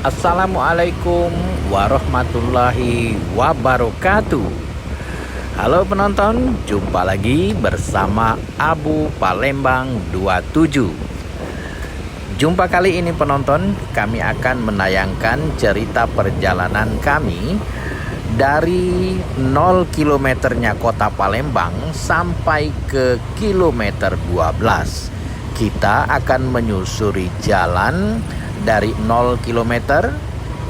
Assalamualaikum warahmatullahi wabarakatuh. Halo penonton, jumpa lagi bersama Abu Palembang 27. Jumpa kali ini penonton, kami akan menayangkan cerita perjalanan kami dari 0 kilometernya kota Palembang sampai ke kilometer 12. Kita akan menyusuri jalan dari 0 km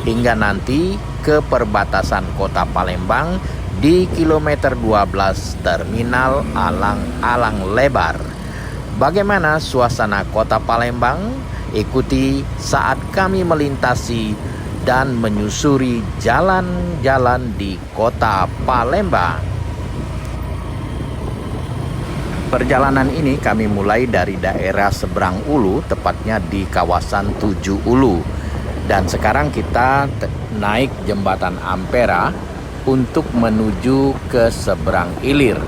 hingga nanti ke perbatasan kota Palembang di kilometer 12 terminal Alang-Alang Lebar. Bagaimana suasana kota Palembang? Ikuti saat kami melintasi dan menyusuri jalan-jalan di kota Palembang. Perjalanan ini kami mulai dari daerah Seberang Ulu, tepatnya di kawasan Tujuh Ulu. Dan sekarang kita naik jembatan Ampera untuk menuju ke Seberang Ilir.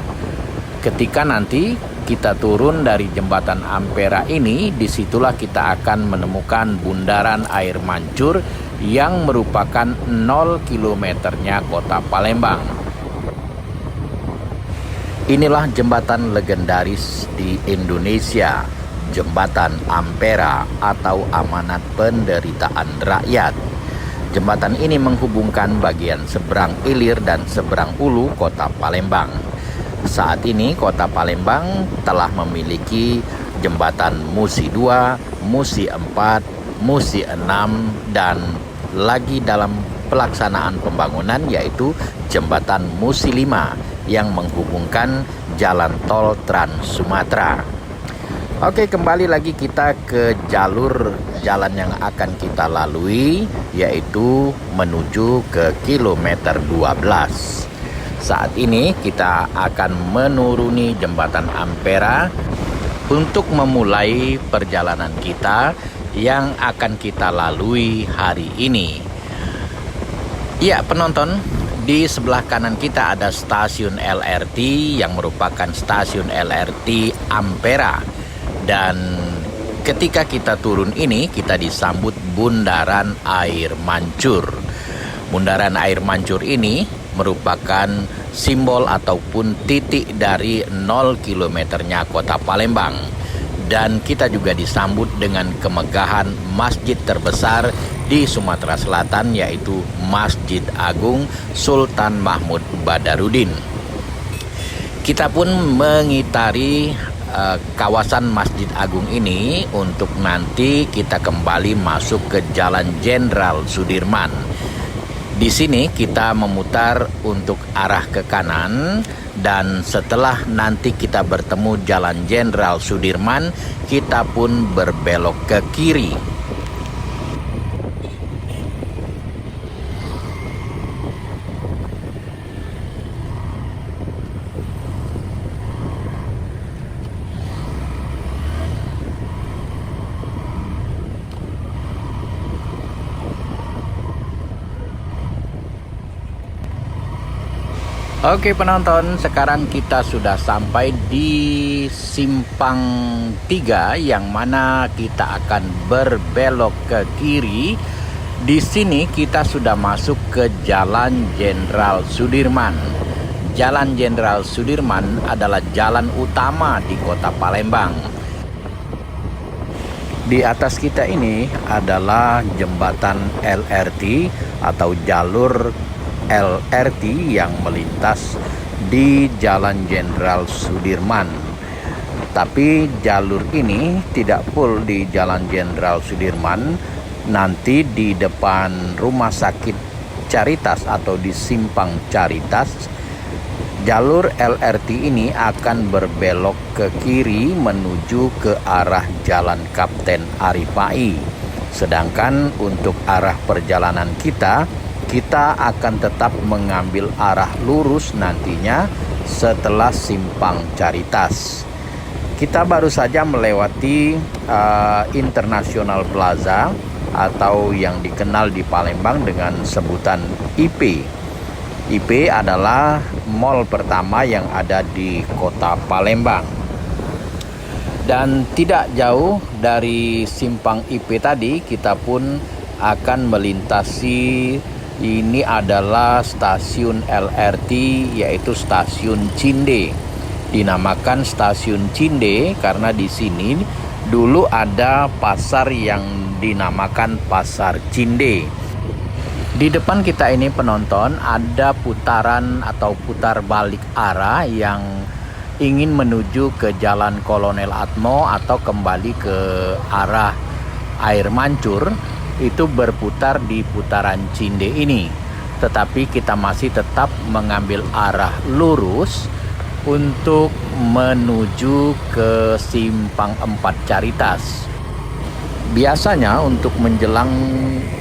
Ketika nanti kita turun dari jembatan Ampera ini, disitulah kita akan menemukan bundaran air mancur yang merupakan 0 kilometernya kota Palembang. Inilah jembatan legendaris di Indonesia, Jembatan Ampera atau Amanat Penderitaan Rakyat. Jembatan ini menghubungkan bagian seberang Ilir dan seberang Ulu kota Palembang. Saat ini kota Palembang telah memiliki jembatan Musi 2, Musi 4, Musi 6, dan lagi dalam pelaksanaan pembangunan yaitu jembatan Musi 5 yang menghubungkan jalan tol Trans Sumatera. Oke, kembali lagi kita ke jalur jalan yang akan kita lalui, yaitu menuju ke kilometer 12. Saat ini kita akan menuruni jembatan Ampera untuk memulai perjalanan kita yang akan kita lalui hari ini. Ya penonton, di sebelah kanan kita ada stasiun LRT yang merupakan stasiun LRT Ampera. Dan ketika kita turun ini, kita disambut bundaran air mancur. Bundaran air mancur ini merupakan simbol ataupun titik dari 0 kilometernya kota Palembang. Dan kita juga disambut dengan kemegahan masjid terbesar di Sumatera Selatan, yaitu Masjid Agung Sultan Mahmud Badarudin. Kita pun mengitari kawasan Masjid Agung ini untuk nanti kita kembali masuk ke Jalan Jenderal Sudirman. Di sini kita memutar untuk arah ke kanan, dan setelah nanti kita bertemu Jalan Jenderal Sudirman, kita pun berbelok ke kiri. Oke penonton, sekarang kita sudah sampai di Simpang 3 yang mana kita akan berbelok ke kiri. Di sini kita sudah masuk ke Jalan Jenderal Sudirman. Jalan Jenderal Sudirman adalah jalan utama di kota Palembang. Di atas kita ini adalah jembatan LRT atau jalur LRT yang melintas di Jalan Jenderal Sudirman. Tapi jalur ini tidak full di Jalan Jenderal Sudirman. Nanti di depan Rumah Sakit Caritas atau di Simpang Caritas, jalur LRT ini akan berbelok ke kiri menuju ke arah Jalan Kapten Arifai. Sedangkan untuk arah perjalanan kita akan tetap mengambil arah lurus nantinya setelah Simpang Caritas. Kita baru saja melewati International Plaza atau yang dikenal di Palembang dengan sebutan IP. IP adalah mall pertama yang ada di kota Palembang. Dan tidak jauh dari Simpang IP tadi, kita pun akan melintasi, ini adalah stasiun LRT, yaitu stasiun Cinde. Dinamakan stasiun Cinde karena di sini dulu ada pasar yang dinamakan Pasar Cinde. Di depan kita ini penonton ada putaran atau putar balik arah yang ingin menuju ke Jalan Kolonel Atmo atau kembali ke arah Air Mancur, itu berputar di putaran Cinde ini. Tetapi kita masih tetap mengambil arah lurus untuk menuju ke Simpang 4 Caritas. Biasanya untuk menjelang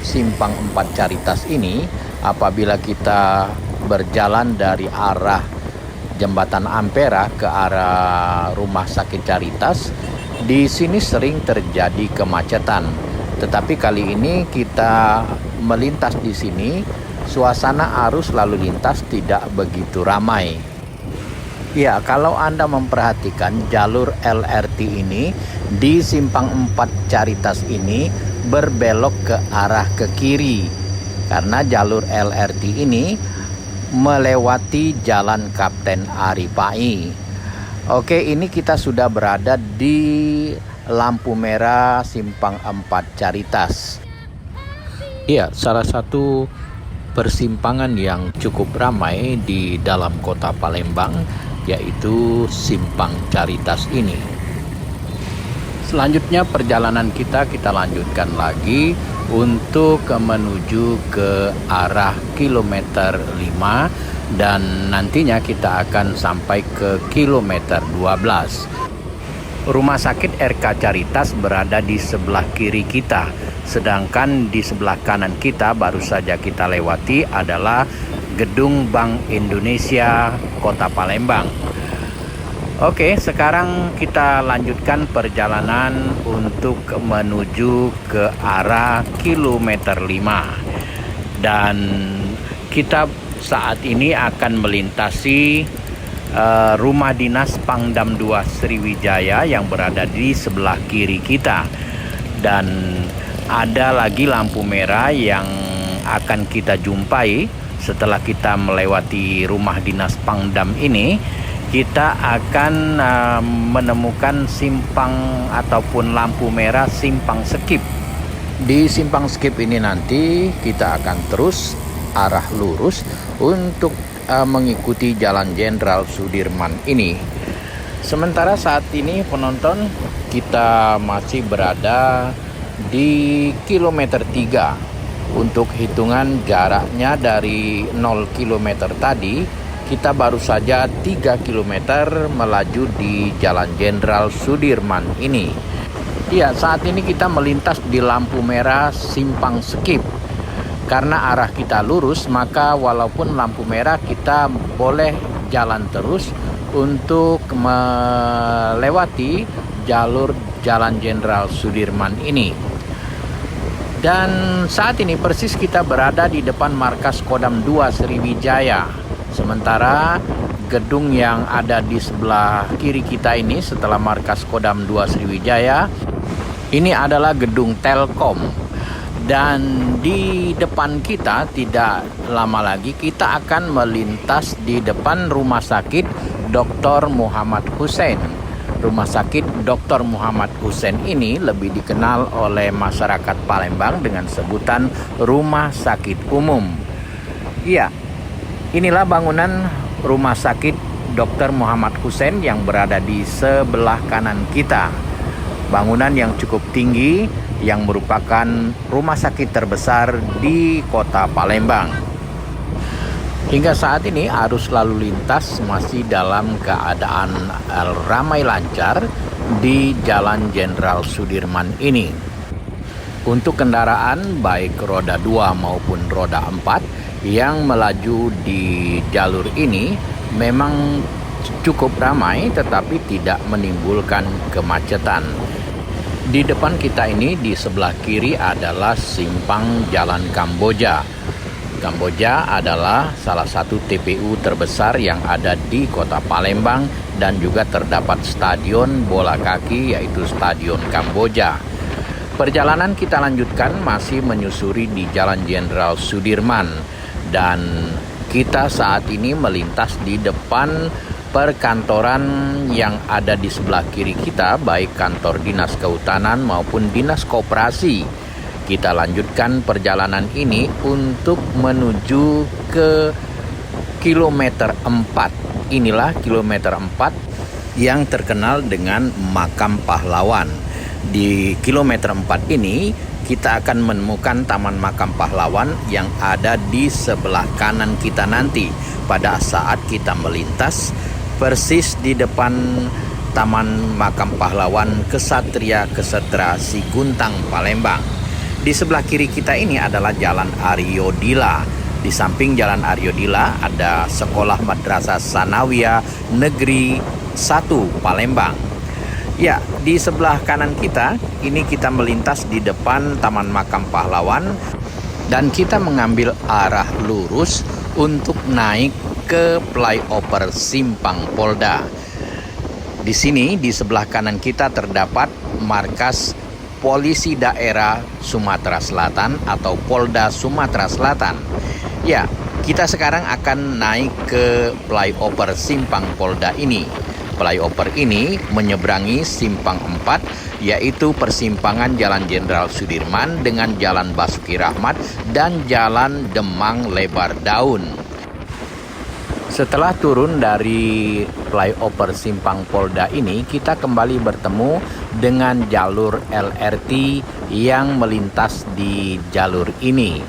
Simpang 4 Caritas ini, apabila kita berjalan dari arah Jembatan Ampera ke arah Rumah Sakit Caritas, di sini sering terjadi kemacetan. Tetapi kali ini kita melintas di sini, suasana arus lalu lintas tidak begitu ramai. Ya, kalau Anda memperhatikan jalur LRT ini di Simpang 4 Caritas ini berbelok ke arah ke kiri. Karena jalur LRT ini melewati Jalan Kapten Aripai. Oke, ini kita sudah berada di lampu merah Simpang 4 Caritas. Iya, salah satu persimpangan yang cukup ramai di dalam kota Palembang yaitu Simpang Caritas ini. Selanjutnya perjalanan kita lanjutkan lagi untuk menuju ke arah kilometer 5 dan nantinya kita akan sampai ke kilometer 12. Rumah sakit RK Caritas berada di sebelah kiri kita, sedangkan di sebelah kanan kita baru saja kita lewati adalah Gedung Bank Indonesia Kota Palembang. Oke, sekarang kita lanjutkan perjalanan untuk menuju ke arah kilometer 5. Dan kita saat ini akan melintasi rumah dinas Pangdam 2 Sriwijaya yang berada di sebelah kiri kita. Dan ada lagi lampu merah yang akan kita jumpai setelah kita melewati rumah dinas Pangdam ini. Kita akan menemukan simpang ataupun lampu merah Simpang Skip. Di Simpang Skip ini nanti kita akan terus arah lurus untuk mengikuti Jalan Jenderal Sudirman ini. Sementara saat ini penonton, kita masih berada di kilometer 3. Untuk hitungan jaraknya dari 0 km tadi, kita baru saja 3 km melaju di Jalan Jenderal Sudirman ini. Ya, saat ini kita melintas di lampu merah Simpang Skip. Karena arah kita lurus, maka walaupun lampu merah kita boleh jalan terus untuk melewati jalur Jalan Jenderal Sudirman ini. Dan saat ini persis kita berada di depan markas Kodam 2 Sriwijaya. Sementara gedung yang ada di sebelah kiri kita ini setelah markas Kodam 2 Sriwijaya, ini adalah gedung Telkom. Dan di depan kita tidak lama lagi kita akan melintas di depan Rumah Sakit Dr. Muhammad Hussein. Rumah Sakit Dr. Muhammad Hussein ini lebih dikenal oleh masyarakat Palembang dengan sebutan Rumah Sakit Umum. Iya, inilah bangunan Rumah Sakit Dr. Muhammad Hussein yang berada di sebelah kanan kita. Bangunan yang cukup tinggi yang merupakan rumah sakit terbesar di kota Palembang. Hingga saat ini arus lalu lintas masih dalam keadaan ramai lancar di Jalan Jenderal Sudirman ini. Untuk kendaraan baik roda 2 maupun roda 4 yang melaju di jalur ini memang cukup ramai tetapi tidak menimbulkan kemacetan. Di depan kita ini di sebelah kiri adalah simpang Jalan Kamboja. Kamboja adalah salah satu TPU terbesar yang ada di kota Palembang dan juga terdapat stadion bola kaki yaitu Stadion Kamboja. Perjalanan kita lanjutkan masih menyusuri di Jalan Jenderal Sudirman, dan kita saat ini melintas di depan perkantoran yang ada di sebelah kiri kita, baik kantor dinas kehutanan maupun dinas koperasi. Kita lanjutkan perjalanan ini untuk menuju ke kilometer 4. Inilah kilometer 4 yang terkenal dengan Makam Pahlawan. Di kilometer 4 ini kita akan menemukan Taman Makam Pahlawan yang ada di sebelah kanan kita nanti pada saat kita melintas persis di depan Taman Makam Pahlawan Kesatria Kesetra Siguntang Palembang. Di sebelah kiri kita ini adalah Jalan Aryo Dila. Di samping Jalan Aryo Dila ada Sekolah Madrasah Sanawiyah Negeri 1 Palembang. Ya, di sebelah kanan kita ini kita melintas di depan Taman Makam Pahlawan dan kita mengambil arah lurus untuk naik ke flyover Simpang Polda. Di sini di sebelah kanan kita terdapat markas Polisi Daerah Sumatera Selatan atau Polda Sumatera Selatan. Ya, kita sekarang akan naik ke flyover Simpang Polda ini. Flyover ini menyeberangi Simpang 4, yaitu persimpangan Jalan Jenderal Sudirman dengan Jalan Basuki Rahmat dan Jalan Demang Lebar Daun. Setelah turun dari flyover Simpang Polda ini, kita kembali bertemu dengan jalur LRT yang melintas di jalur ini.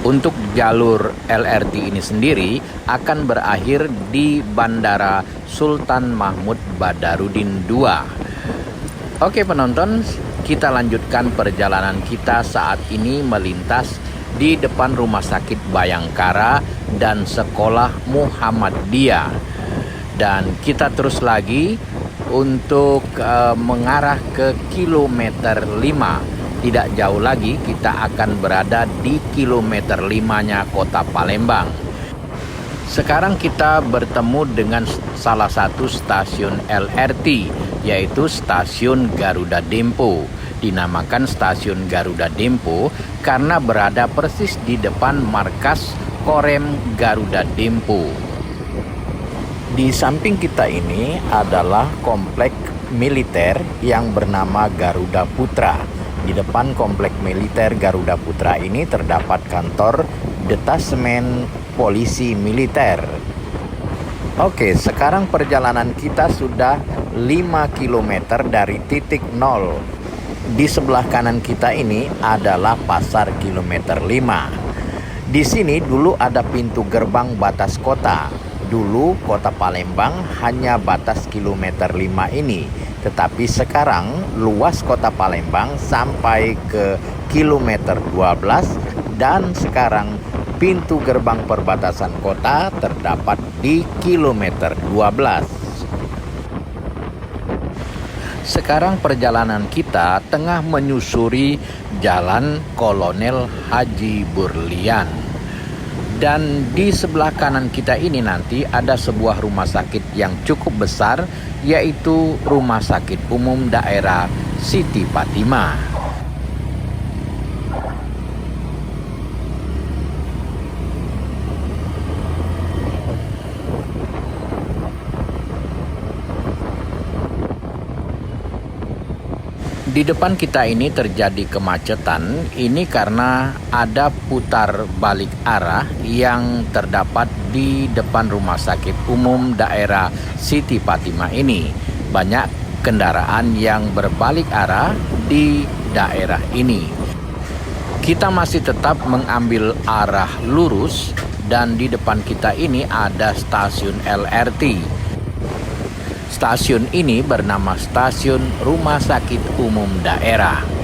Untuk jalur LRT ini sendiri akan berakhir di Bandara Sultan Mahmud Badarudin II. Oke penonton, kita lanjutkan perjalanan kita saat ini melintas di depan Rumah Sakit Bayangkara dan Sekolah Muhammadiyah. Dan kita terus lagi untuk mengarah ke kilometer 5. Tidak jauh lagi kita akan berada di kilometer 5-nya Kota Palembang. Sekarang kita bertemu dengan salah satu stasiun LRT, yaitu Stasiun Garuda Dempo. Dinamakan Stasiun Garuda Dempo karena berada persis di depan markas Korem Garuda Dempo. Di samping kita ini adalah komplek militer yang bernama Garuda Putra. Di depan komplek militer Garuda Putra ini terdapat kantor Detasemen Polisi Militer. Oke, sekarang perjalanan kita sudah 5 km dari titik 0. Di sebelah kanan kita ini adalah Pasar kilometer 5. Di sini dulu ada pintu gerbang batas kota. Dulu Kota Palembang hanya batas kilometer 5 ini. Tetapi sekarang luas Kota Palembang sampai ke kilometer 12 dan sekarang pintu gerbang perbatasan kota terdapat di kilometer 12. Sekarang perjalanan kita tengah menyusuri Jalan Kolonel Haji Burlian. Dan di sebelah kanan kita ini nanti ada sebuah rumah sakit yang cukup besar, yaitu Rumah Sakit Umum Daerah Siti Fatimah. Di depan kita ini terjadi kemacetan, ini karena ada putar balik arah yang terdapat di depan Rumah Sakit Umum Daerah Siti Fatimah ini. Banyak kendaraan yang berbalik arah di daerah ini. Kita masih tetap mengambil arah lurus dan di depan kita ini ada stasiun LRT. Stasiun ini bernama Stasiun Rumah Sakit Umum Daerah.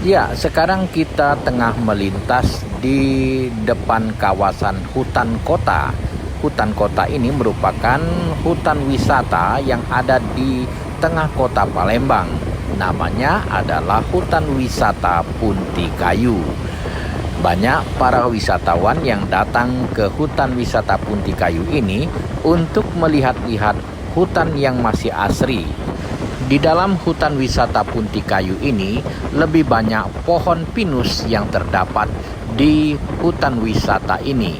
Ya, sekarang kita tengah melintas di depan kawasan hutan kota. Hutan kota ini merupakan hutan wisata yang ada di tengah kota Palembang. Namanya adalah Hutan Wisata Punti Kayu. Banyak para wisatawan yang datang ke Hutan Wisata Punti Kayu ini untuk melihat-lihat hutan yang masih asri. Di dalam hutan wisata Punti Kayu ini lebih banyak pohon pinus yang terdapat di hutan wisata ini.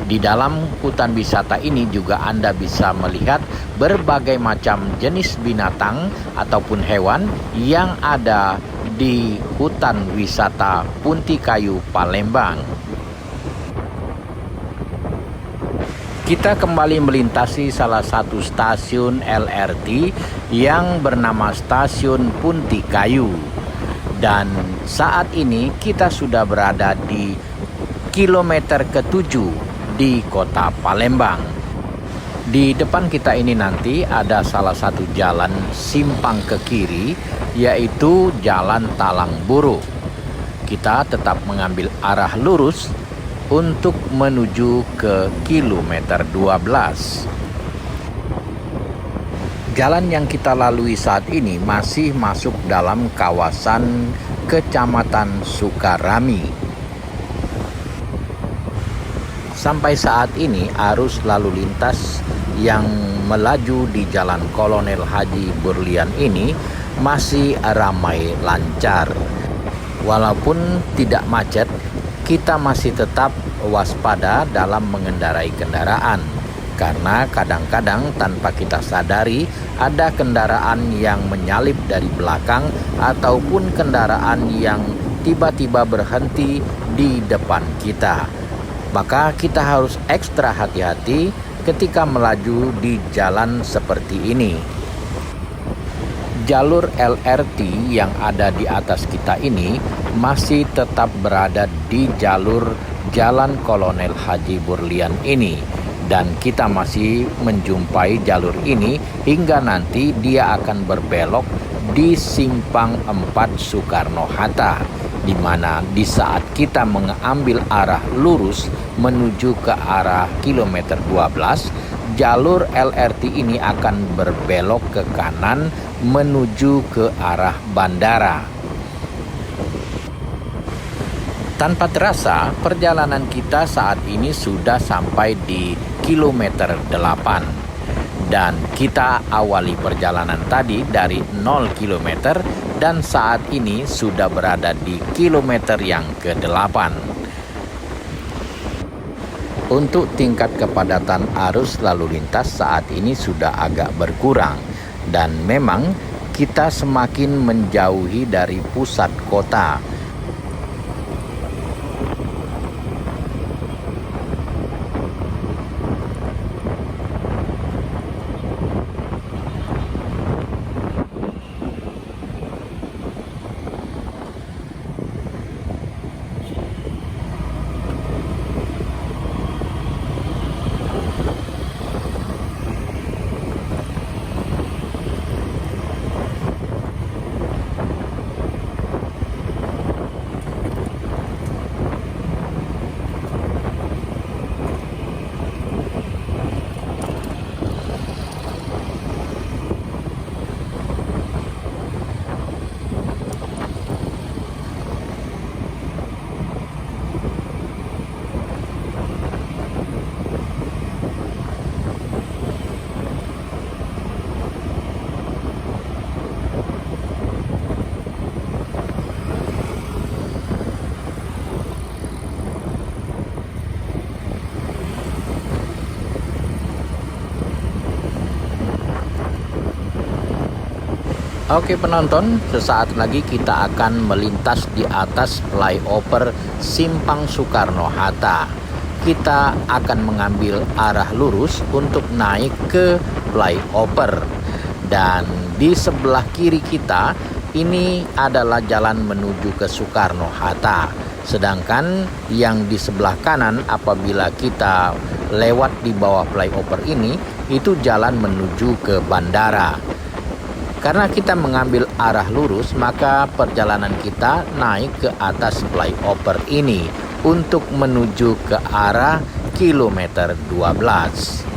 Di dalam hutan wisata ini juga Anda bisa melihat berbagai macam jenis binatang ataupun hewan yang ada di hutan wisata Punti Kayu Palembang. Kita kembali melintasi salah satu stasiun LRT yang bernama Stasiun Punti Kayu. Dan saat ini kita sudah berada di kilometer ke-7 di kota Palembang. Di depan kita ini nanti ada salah satu jalan simpang ke kiri, yaitu Jalan Talang Buruk. Kita tetap mengambil arah lurus untuk menuju ke kilometer 12. Jalan yang kita lalui saat ini masih masuk dalam kawasan Kecamatan Sukarami. Sampai saat ini arus lalu lintas yang melaju di Jalan Kolonel Haji Burlian ini masih ramai lancar. Walaupun tidak macet, kita masih tetap waspada dalam mengendarai kendaraan, karena kadang-kadang tanpa kita sadari ada kendaraan yang menyalip dari belakang ataupun kendaraan yang tiba-tiba berhenti di depan kita. Maka kita harus ekstra hati-hati ketika melaju di jalan seperti ini. Jalur LRT yang ada di atas kita ini masih tetap berada di jalur Jalan Kolonel Haji Burlian ini, dan kita masih menjumpai jalur ini hingga nanti dia akan berbelok di Simpang 4 Soekarno-Hatta, di mana di saat kita mengambil arah lurus menuju ke arah kilometer 12, jalur LRT ini akan berbelok ke kanan menuju ke arah bandara. Tanpa terasa, perjalanan kita saat ini sudah sampai di kilometer 8. Dan kita awali perjalanan tadi dari 0 km dan saat ini sudah berada di kilometer yang ke-8. Untuk tingkat kepadatan arus lalu lintas saat ini sudah agak berkurang, dan memang kita semakin menjauhi dari pusat kota. Oke penonton, sesaat lagi kita akan melintas di atas flyover Simpang Soekarno-Hatta. Kita akan mengambil arah lurus untuk naik ke flyover. Dan di sebelah kiri kita ini adalah jalan menuju ke Soekarno-Hatta. Sedangkan yang di sebelah kanan apabila kita lewat di bawah flyover ini, itu jalan menuju ke bandara. Karena kita mengambil arah lurus, maka perjalanan kita naik ke atas flyover ini untuk menuju ke arah kilometer 12.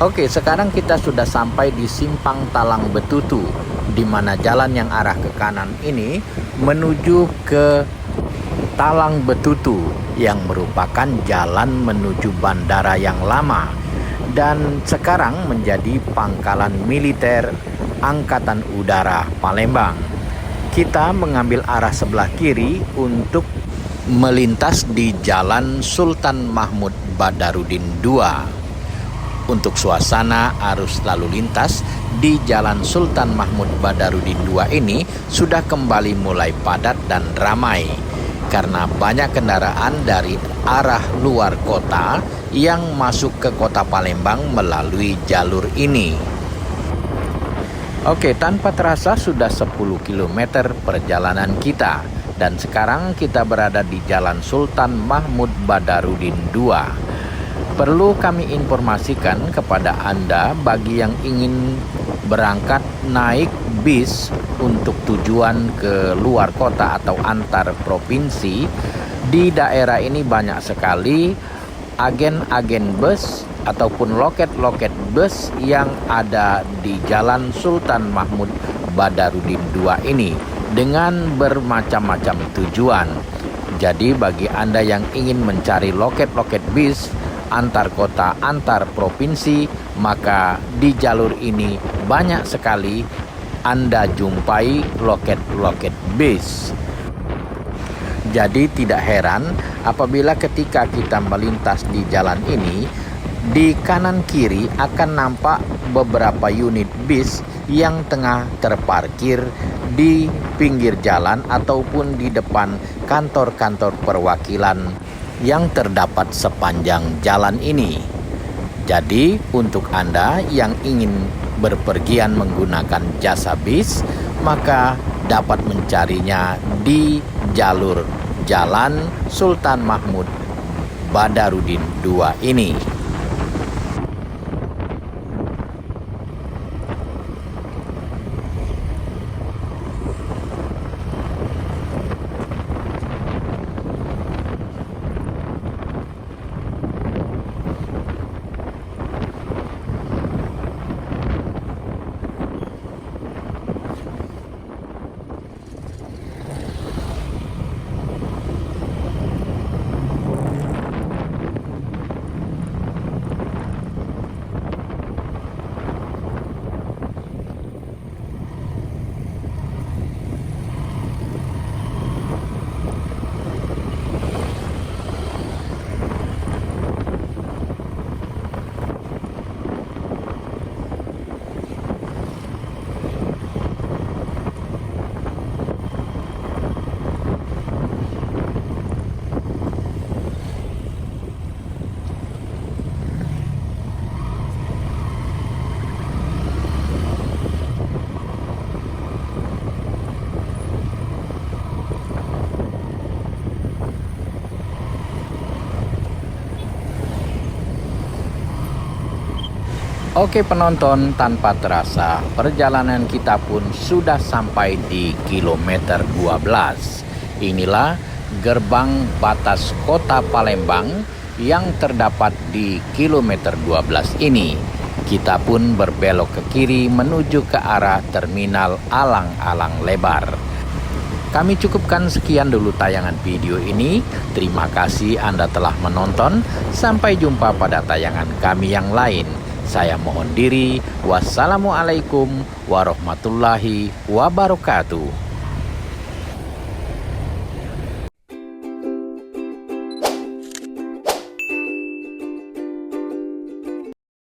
Oke, sekarang kita sudah sampai di Simpang Talang Betutu, di mana jalan yang arah ke kanan ini menuju ke Talang Betutu yang merupakan jalan menuju bandara yang lama dan sekarang menjadi pangkalan militer Angkatan Udara Palembang. Kita mengambil arah sebelah kiri untuk melintas di Jalan Sultan Mahmud Badarudin II. Untuk suasana arus lalu lintas di Jalan Sultan Mahmud Badarudin II ini sudah kembali mulai padat dan ramai karena banyak kendaraan dari arah luar kota yang masuk ke kota Palembang melalui jalur ini. Oke, tanpa terasa sudah 10 km perjalanan kita dan sekarang kita berada di Jalan Sultan Mahmud Badarudin II. Perlu kami informasikan kepada Anda bagi yang ingin berangkat naik bis untuk tujuan ke luar kota atau antar provinsi, di daerah ini banyak sekali agen-agen bus ataupun loket-loket bus yang ada di Jalan Sultan Mahmud Badarudin II ini dengan bermacam-macam tujuan. Jadi bagi Anda yang ingin mencari loket-loket bis antar kota, antar provinsi, maka di jalur ini banyak sekali Anda jumpai loket-loket bis. Jadi tidak heran apabila ketika kita melintas di jalan ini, di kanan kiri akan nampak beberapa unit bis yang tengah terparkir di pinggir jalan ataupun di depan kantor-kantor perwakilan yang terdapat sepanjang jalan ini. Jadi untuk Anda yang ingin berpergian menggunakan jasa bis, maka dapat mencarinya di jalur Jalan Sultan Mahmud Badarudin II ini. Oke penonton, tanpa terasa perjalanan kita pun sudah sampai di kilometer 12. Inilah gerbang batas kota Palembang yang terdapat di kilometer 12 ini. Kita pun berbelok ke kiri menuju ke arah terminal Alang-Alang Lebar. Kami cukupkan sekian dulu tayangan video ini. Terima kasih Anda telah menonton. Sampai jumpa pada tayangan kami yang lain. Saya mohon diri. Wassalamualaikum warahmatullahi wabarakatuh.